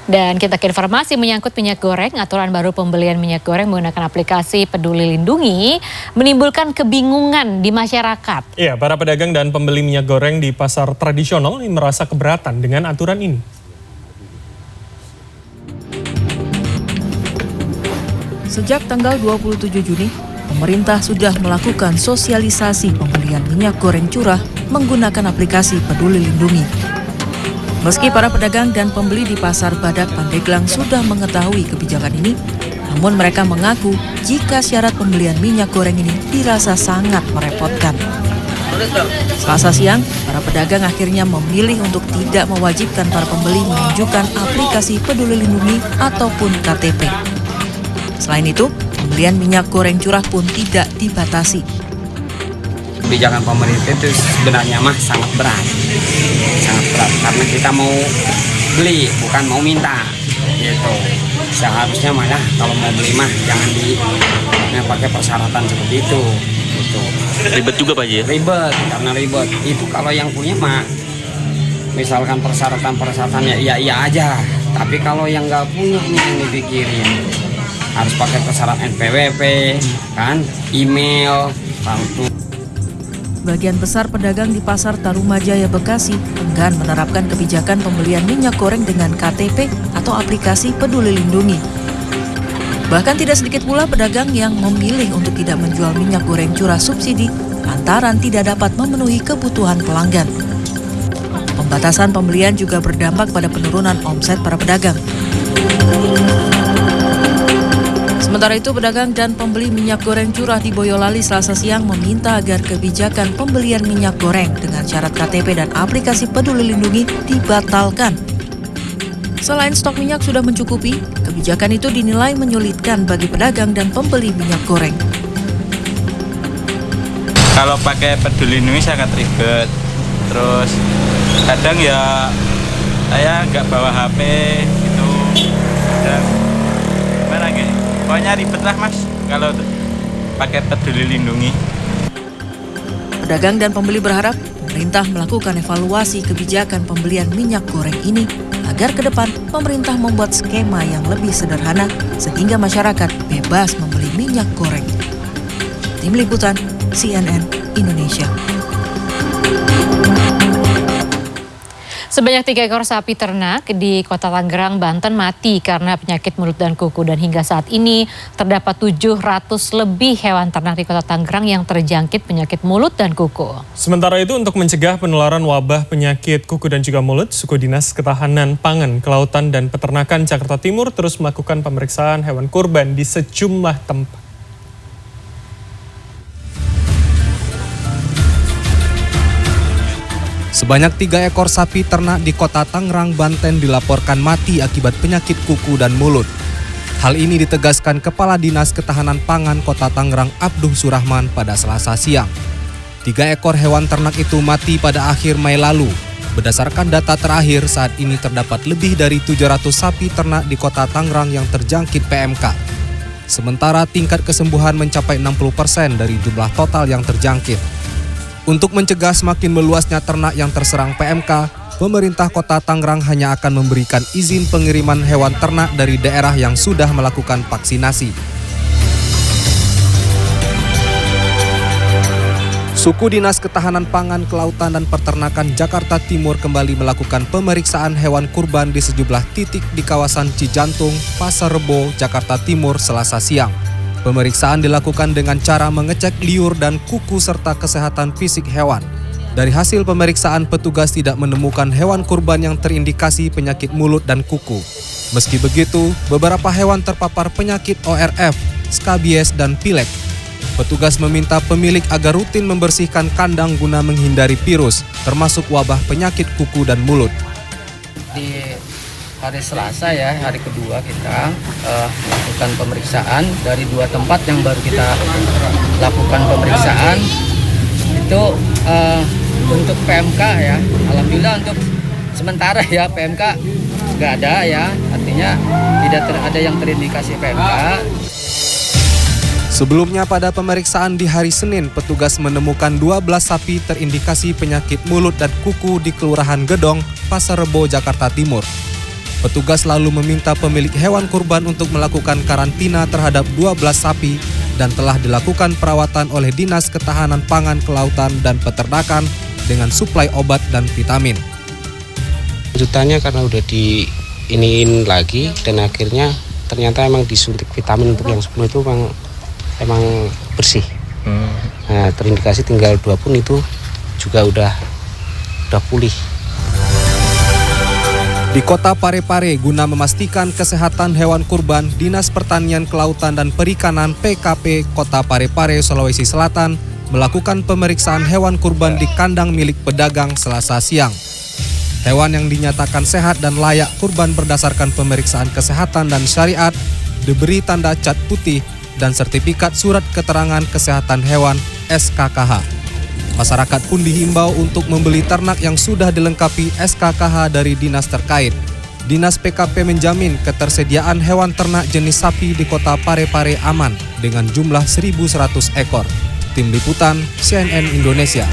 Dan kita ke informasi menyangkut minyak goreng. Aturan baru pembelian minyak goreng menggunakan aplikasi Peduli Lindungi menimbulkan kebingungan di masyarakat. Iya, para pedagang dan pembeli minyak goreng di pasar tradisional merasa keberatan dengan aturan ini. Sejak tanggal 27 Juni, pemerintah sudah melakukan sosialisasi pembelian minyak goreng curah menggunakan aplikasi Peduli Lindungi. Meski para pedagang dan pembeli di Pasar Badak Pandeglang sudah mengetahui kebijakan ini, namun mereka mengaku jika syarat pembelian minyak goreng ini dirasa sangat merepotkan. Selasa siang, para pedagang akhirnya memilih untuk tidak mewajibkan para pembeli menunjukkan aplikasi Peduli Lindungi ataupun KTP. Selain itu, pembelian minyak goreng curah pun tidak dibatasi. Kebijakan pemerintah itu sebenarnya sangat berat karena kita mau beli bukan mau minta gitu. Seharusnya malah kalau mau beli jangan pakai persyaratan seperti itu gitu. Ribet juga Pak Ji? Ribet, karena ribet itu kalau yang punya misalkan persyaratannya iya aja, tapi kalau yang nggak punya ini yang dipikirin harus pakai persyaratan NPWP kan, email, kartu. Bagian besar pedagang di Pasar Tarumajaya, Bekasi enggan menerapkan kebijakan pembelian minyak goreng dengan KTP atau aplikasi Peduli Lindungi. Bahkan tidak sedikit pula pedagang yang memilih untuk tidak menjual minyak goreng curah subsidi lantaran tidak dapat memenuhi kebutuhan pelanggan. Pembatasan pembelian juga berdampak pada penurunan omset para pedagang. Sementara itu, pedagang dan pembeli minyak goreng curah di Boyolali Selasa siang meminta agar kebijakan pembelian minyak goreng dengan syarat KTP dan aplikasi Peduli Lindungi dibatalkan. Selain stok minyak sudah mencukupi, kebijakan itu dinilai menyulitkan bagi pedagang dan pembeli minyak goreng. Kalau pakai Peduli Lindungi sangat ribet, terus kadang ya saya nggak bawa HP gitu, dan gimana gitu. Pokoknya ribet lah Mas kalau pakai Peduli Lindungi. Pedagang dan pembeli berharap pemerintah melakukan evaluasi kebijakan pembelian minyak goreng ini agar ke depan pemerintah membuat skema yang lebih sederhana sehingga masyarakat bebas membeli minyak goreng. Tim Liputan CNN Indonesia. Sebanyak 3 ekor sapi ternak di Kota Tangerang, Banten mati karena penyakit mulut dan kuku. Dan hingga saat ini terdapat 700 lebih hewan ternak di Kota Tangerang yang terjangkit penyakit mulut dan kuku. Sementara itu untuk mencegah penularan wabah penyakit kuku dan juga mulut, Suku Dinas Ketahanan Pangan, Kelautan dan Peternakan Jakarta Timur terus melakukan pemeriksaan hewan kurban di sejumlah tempat. Sebanyak 3 ekor sapi ternak di Kota Tangerang, Banten dilaporkan mati akibat penyakit kuku dan mulut. Hal ini ditegaskan Kepala Dinas Ketahanan Pangan Kota Tangerang Abduh Surahman pada Selasa siang. 3 ekor hewan ternak itu mati pada akhir Mei lalu. Berdasarkan data terakhir, saat ini terdapat lebih dari 700 sapi ternak di Kota Tangerang yang terjangkit PMK. Sementara tingkat kesembuhan mencapai 60% dari jumlah total yang terjangkit. Untuk mencegah semakin meluasnya ternak yang terserang PMK, pemerintah Kota Tangerang hanya akan memberikan izin pengiriman hewan ternak dari daerah yang sudah melakukan vaksinasi. Suku Dinas Ketahanan Pangan, Kelautan dan Peternakan Jakarta Timur kembali melakukan pemeriksaan hewan kurban di sejumlah titik di kawasan Cijantung, Pasar Rebo, Jakarta Timur Selasa siang. Pemeriksaan dilakukan dengan cara mengecek liur dan kuku serta kesehatan fisik hewan. Dari hasil pemeriksaan, petugas tidak menemukan hewan kurban yang terindikasi penyakit mulut dan kuku. Meski begitu, beberapa hewan terpapar penyakit ORF, skabies, dan pilek. Petugas meminta pemilik agar rutin membersihkan kandang guna menghindari virus, termasuk wabah penyakit kuku dan mulut. Di hari Selasa ya, hari kedua kita melakukan pemeriksaan dari 2 tempat yang baru kita lakukan pemeriksaan. Itu untuk PMK ya, alhamdulillah untuk sementara ya PMK nggak ada ya, artinya tidak ada yang terindikasi PMK. Sebelumnya pada pemeriksaan di hari Senin, petugas menemukan 12 sapi terindikasi penyakit mulut dan kuku di Kelurahan Gedong, Pasar Rebo, Jakarta Timur. Petugas lalu meminta pemilik hewan kurban untuk melakukan karantina terhadap 12 sapi dan telah dilakukan perawatan oleh Dinas Ketahanan Pangan, Kelautan, dan Peternakan dengan suplai obat dan vitamin. Lanjutannya karena udah diiniin lagi dan akhirnya ternyata emang disuntik vitamin untuk yang sebelum itu emang bersih. Nah, terindikasi tinggal 2 pun itu juga udah pulih. Di Kota Parepare, guna memastikan kesehatan hewan kurban, Dinas Pertanian, Kelautan, dan Perikanan PKP Kota Parepare, Sulawesi Selatan melakukan pemeriksaan hewan kurban di kandang milik pedagang Selasa siang. Hewan yang dinyatakan sehat dan layak kurban berdasarkan pemeriksaan kesehatan dan syariat diberi tanda cat putih dan sertifikat surat keterangan kesehatan hewan SKKH. Masyarakat pun dihimbau untuk membeli ternak yang sudah dilengkapi SKKH dari dinas terkait. Dinas PKP menjamin ketersediaan hewan ternak jenis sapi di Kota Parepare aman dengan jumlah 1.100 ekor. Tim Liputan CNN Indonesia.